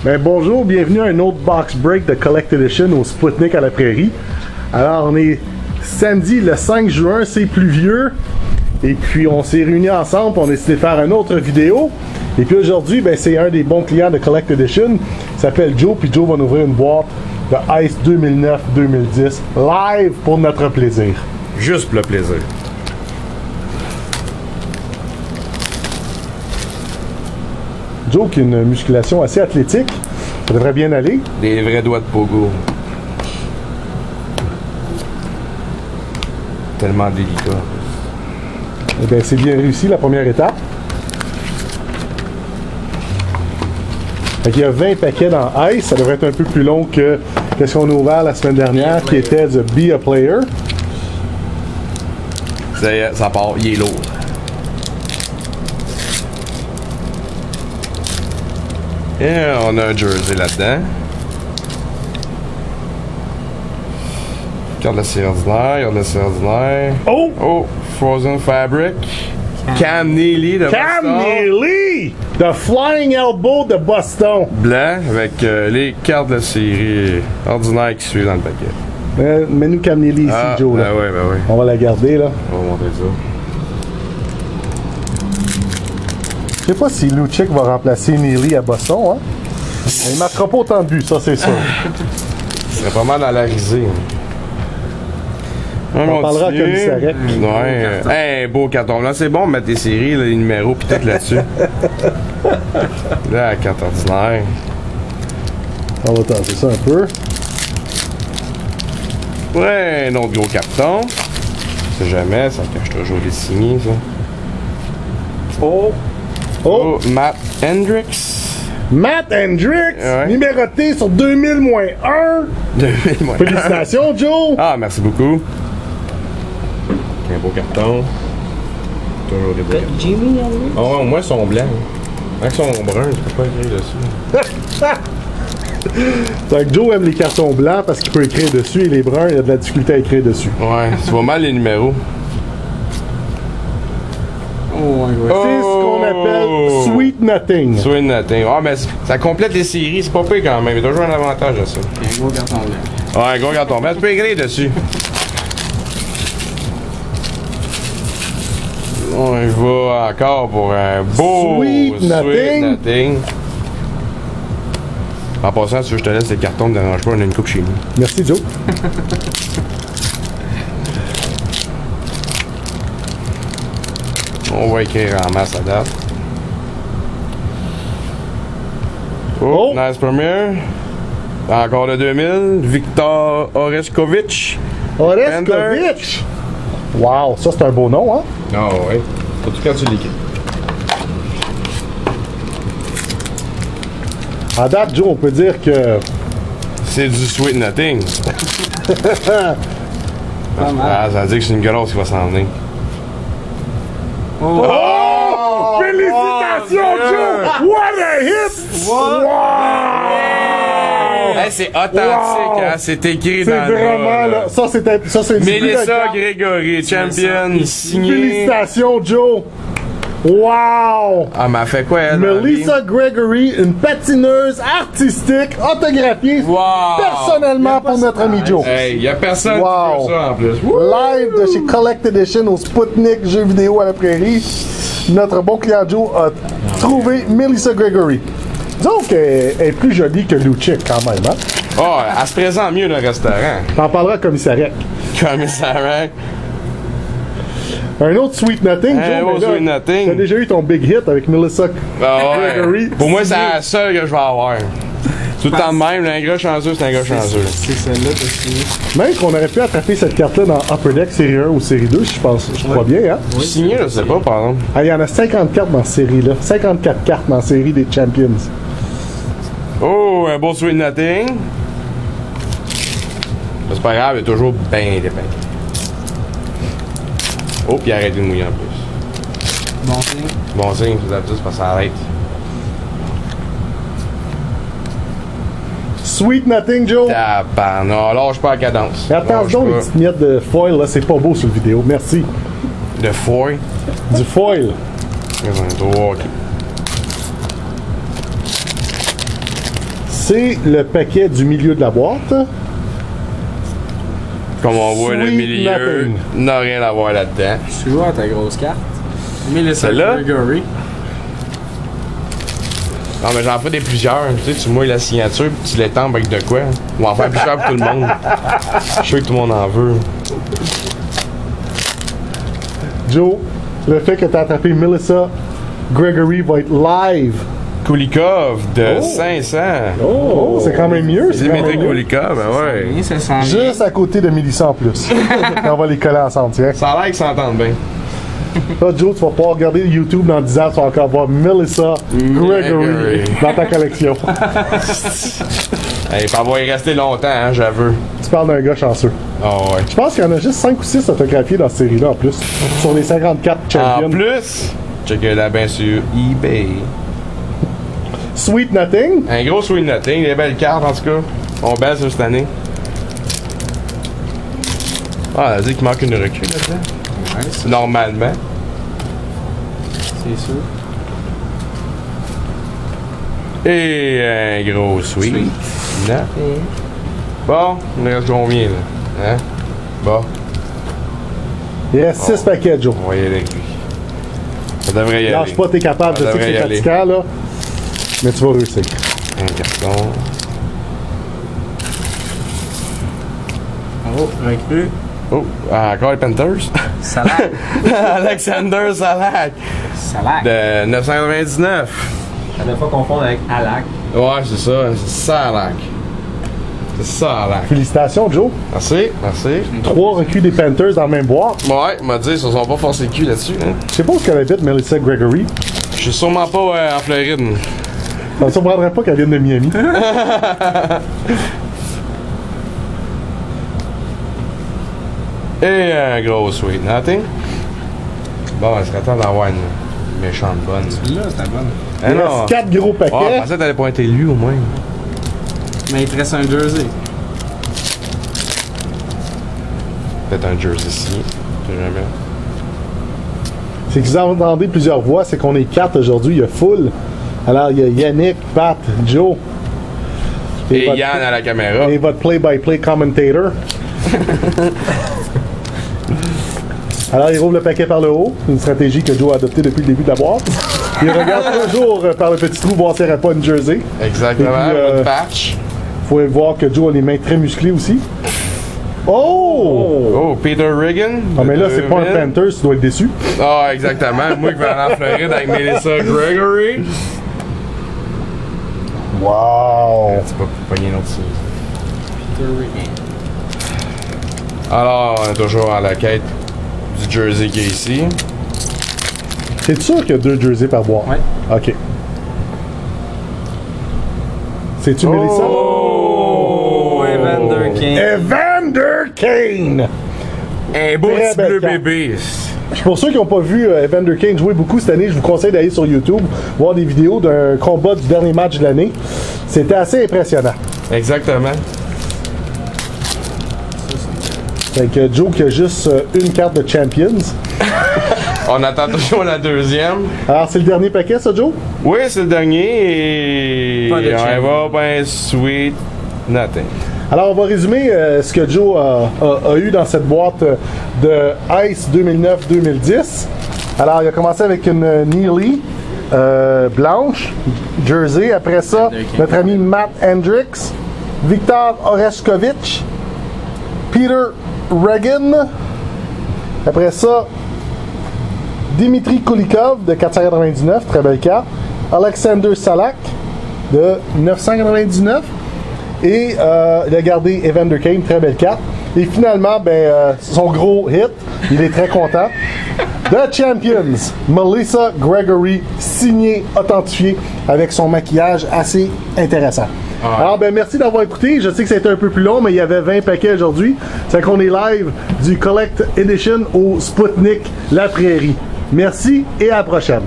Ben, bonjour, bienvenue à un autre box break de Collect Edition au Spoutnik à la Prairie. Alors, on est samedi le 5 juin, c'est pluvieux. Et puis, on s'est réunis ensemble, on a décidé de faire une autre vidéo. Et puis aujourd'hui, ben, c'est un des bons clients de Collect Edition. Il s'appelle Joe, puis Joe va nous ouvrir une boîte de Ice 2009-2010 live pour notre plaisir. Juste pour le plaisir. Joe qui a une musculation assez athlétique, ça devrait bien aller. Des vrais doigts de pogo. Tellement délicat. Eh bien, c'est bien réussi la première étape. Il y a 20 paquets dans Ice, ça devrait être un peu plus long que ce qu'on a ouvert la semaine dernière, qui était The Be a Player. Ça part, il est lourd. Et on a un jersey là-dedans. Regarde la série ordinaire, regarde la série ordinaire. Oh! Oh! Frozen Fabric. Cam Neely de Cam Boston. Neely! The Flying Elbow de Boston. Blanc avec les cartes de la série ordinaire qui suivent dans le paquet. Mets-nous Cam Neely ici, Joe. Là. Ben oui, ben oui. On va la garder, là. On va montrer ça. Je sais pas si Lucic va remplacer Neely à Boston, hein? Il ne marquera pas autant de buts, ça c'est sûr. Ce serait pas mal dans la risée. On parlera à Commissarec. Ouais, un beau carton blanc. C'est bon de mettre tes séries, là, les numéros, pis tout là-dessus. Là, la carte ordinaire. On va tasser ça un peu. Ouais, un autre gros carton. On sait jamais, ça cache toujours les signés, ça. Oh! Oh, Matt Hendricks. Matt Hendricks, ouais. Numéroté sur 2000-1. 2000 moins. Félicitations, Joe! Ah, merci beaucoup. Un beau carton. Toujours des beaux cartons. Jimmy Hendricks? Oh, au moins, ils sont blancs. Quand ils sont bruns, tu peux pas écrire dessus. Donc, Joe aime les cartons blancs parce qu'il peut écrire dessus et les bruns, il a de la difficulté à écrire dessus. Ouais, tu vois mal les numéros. Oh, ouais, ouais. C'est ce qu'on appelle Sweet Nothing. Sweet Nothing. Ah, mais ça complète les séries, c'est pas pire quand même. Il y a toujours un avantage à ça. Un gros carton blanc. Ouais, gros carton blanc, tu peux écrire dessus. On y va encore pour un beau Sweet Nothing. En passant, si je te laisse les cartons, ne me dérange pas, on a une coupe chez nous. Merci, Joe. On va écrire en masse à date. Oh, nice première. Encore le 2000. Victor Oreskovic. Oreskovic! Wow, ça c'est un beau nom, hein? Ah ouais. Surtout quand tu l'écris. À date, Joe, on peut dire que... C'est du Sweet Nothing. Pas mal. Ah, ça veut dire que c'est une grosse qui va s'en venir. Oh! Oh! Félicitations, Joe! What a hit! Wow! Hey, c'est authentique, Wow! hein? C'est écrit C'est dans le vraiment, là, ça c'est une Mélissa Grégory, championne, signée. Félicitations, Joe! Wow! Ah, mais elle fait quoi, elle? Melissa Gregory, une patineuse artistique autographiée Wow! personnellement pour notre ami Joe. Hey, y'a personne Wow. qui veut ça en plus. Live de chez Collect Edition au Spoutnik Jeux vidéo à la Prairie. Notre bon client Joe a trouvé Melissa Gregory. Disons qu'elle est plus jolie que Lucic quand même, hein? Oh, elle se présente mieux dans le restaurant. T'en parleras à Commissarec. Commissariat. Un autre Sweet Nothing, Joe. autre mais là, Sweet Nothing. T'as déjà eu ton big hit avec Melissa Ah ouais. Gregory. Pour moi, c'est la seule que je vais avoir. Tout le temps de même, un gars chanceux, c'est un gars chanceux. C'est celle-là que je Même qu'on aurait pu attraper cette carte-là dans Upper Deck série 1 ou série 2, je crois bien, hein? Signé, je sais pas, par exemple. Ah, il y en a 50 cartes dans cette série-là. 54 cartes dans la série des Champions. Oh, un beau Sweet Nothing. C'est pas grave, il est toujours bien dépeint. Oh, puis il a arrêté de mouiller en plus. Bon signe. Bon signe, tout d'habitude, c'est parce que ça arrête. Sweet Nothing, Joe. Non, lâche pas la cadence. Mais attention, les petites miettes de foil, là, c'est pas beau sur la vidéo. Merci. De foil. Du foil. Ils ont un droit, ok. c'est le paquet du milieu de la boîte. Comme on voit, le Sweet milieu Nothing. n'a rien à voir là-dedans. Je joue à ta grosse carte. Melissa Celle-là? Gregory. Non, mais j'en fais des plusieurs. Tu sais, tu mouilles la signature puis tu l'étends avec de quoi. On va en faire plusieurs pour tout le monde. Je suis sûr que tout le monde en veut. Joe, le fait que tu as attrapé Melissa Gregory va être live. Kulikov de Oh. 500. Oh, c'est quand même mieux. C'est quand Dimitri même mieux. Kulikov, ben ouais. Oui, ça sent bien. Juste à côté de Melissa en plus. On va les coller ensemble, tiens. Ça a l'air qu'ils s'entendent bien. Là, Joe, tu vas pouvoir regarder YouTube dans 10 ans, tu vas encore voir Melissa Gregory dans ta collection. Hey, pas va y rester longtemps, hein, j'avoue. Tu parles d'un gars chanceux. Oh, ouais. Je pense qu'il y en a juste 5 ou 6 autographiés dans cette série-là en plus. Sur les 54 En champions. plus, checkez-la bien sur eBay. Sweet Nothing. Un gros Sweet Nothing, des belles cartes en tout cas. On baisse cette année. Ah, elle a dit qu'il manque une recrue là-dedans. Ouais, c'est Normalement. sûr. Et un gros Sweet Nothing. Bon, on reste combien là? Hein? Bon, Il reste 6 paquets, Joe. on va y aller avec lui. Ça devrait y aller. Lâche pas, t'es capable. Je Ça sais que devrait c'est y aller. fatigant, là. Mais tu vas réussir. Un carton. Oh, recrue. Oh, encore les Panthers. Salak. Alexander Salak Salak. de 999. À ne pas confondre avec Alak. Ouais, c'est ça, c'est Salak. C'est Salak. Félicitations, Joe. Merci, merci. 3 recrues des Panthers dans la même boîte. Ouais, m'a dit, ils se sont pas forcés le cul là-dessus. Hein. Je sais pas où qu'elle habite, Melissa Gregory. Je suis sûrement pas en Floride. Ça me surprendrait pas qu'elle vienne de Miami. Et un gros Sweet Nothing. Bon, il serait temps d'avoir une méchante bonne. Là, c'était bonne. Eh Il non! reste 4 gros Ah, je paquets. pensais que t'allais pas être élu au moins. Mais il te reste un jersey. Peut-être un jersey ici. Je sais jamais. C'est que vous entendez plusieurs voix, c'est qu'on est 4 aujourd'hui, il y a full. Alors, il y a Yannick, Pat, Joe. Et votre- Yann à la caméra. Et votre play-by-play commentator. Alors, il rouvre le paquet par le haut. Une stratégie que Joe a adoptée depuis le début de la boîte. Il regarde toujours par le petit trou voir s'il n'y aurait pas une jersey. Exactement, Et puis, une patch. Faut voir que Joe a les mains très musclées aussi. Oh! Oh, Peter Regan. Ah, mais là, c'est pas un 2000. Panthers, tu dois être déçu. Ah, exactement. Moi qui vais aller en Floride avec Melissa Gregory. Wow! Tu peux pogner une autre ici. Peter Regan. Alors, on est toujours à la quête du jersey qui est ici. C'est sûr qu'il y a 2 jerseys par boîte? Ouais. OK. C'est-tu Melissa? Oh, Evander Kane. Evander Kane! Un beau Très petit belle bleu carte. bébé. Pour ceux qui n'ont pas vu Evander Kane jouer beaucoup cette année, je vous conseille d'aller sur YouTube, voir des vidéos d'un combat du dernier match de l'année. C'était assez impressionnant. Exactement. Fait que Joe qui a juste une carte de Champions. On attend toujours la deuxième. Alors, c'est le dernier paquet, ça, Joe? Oui, c'est le dernier et Pas de on champion. va ben Sweet Nothing. Alors, on va résumer ce que Joe a eu dans cette boîte de Ice 2009-2010. Alors, il a commencé avec une Neely blanche, jersey. Après ça, notre ami Matt Hendricks, Victor Oreshkovich, Peter Regan. Après ça, Dimitri Kulikov de 499, très belle carte. Alexander Salak de 999. Et il a gardé Evander Kane, très belle carte. Et finalement, son gros hit, il est très content. The Champions, Melissa Gregory, signé, authentifié, avec son maquillage assez intéressant. Alors, merci d'avoir écouté. Je sais que c'était un peu plus long, mais il y avait 20 paquets aujourd'hui. C'est qu'on est live du Collect Edition au Sputnik La Prairie. Merci et à la prochaine.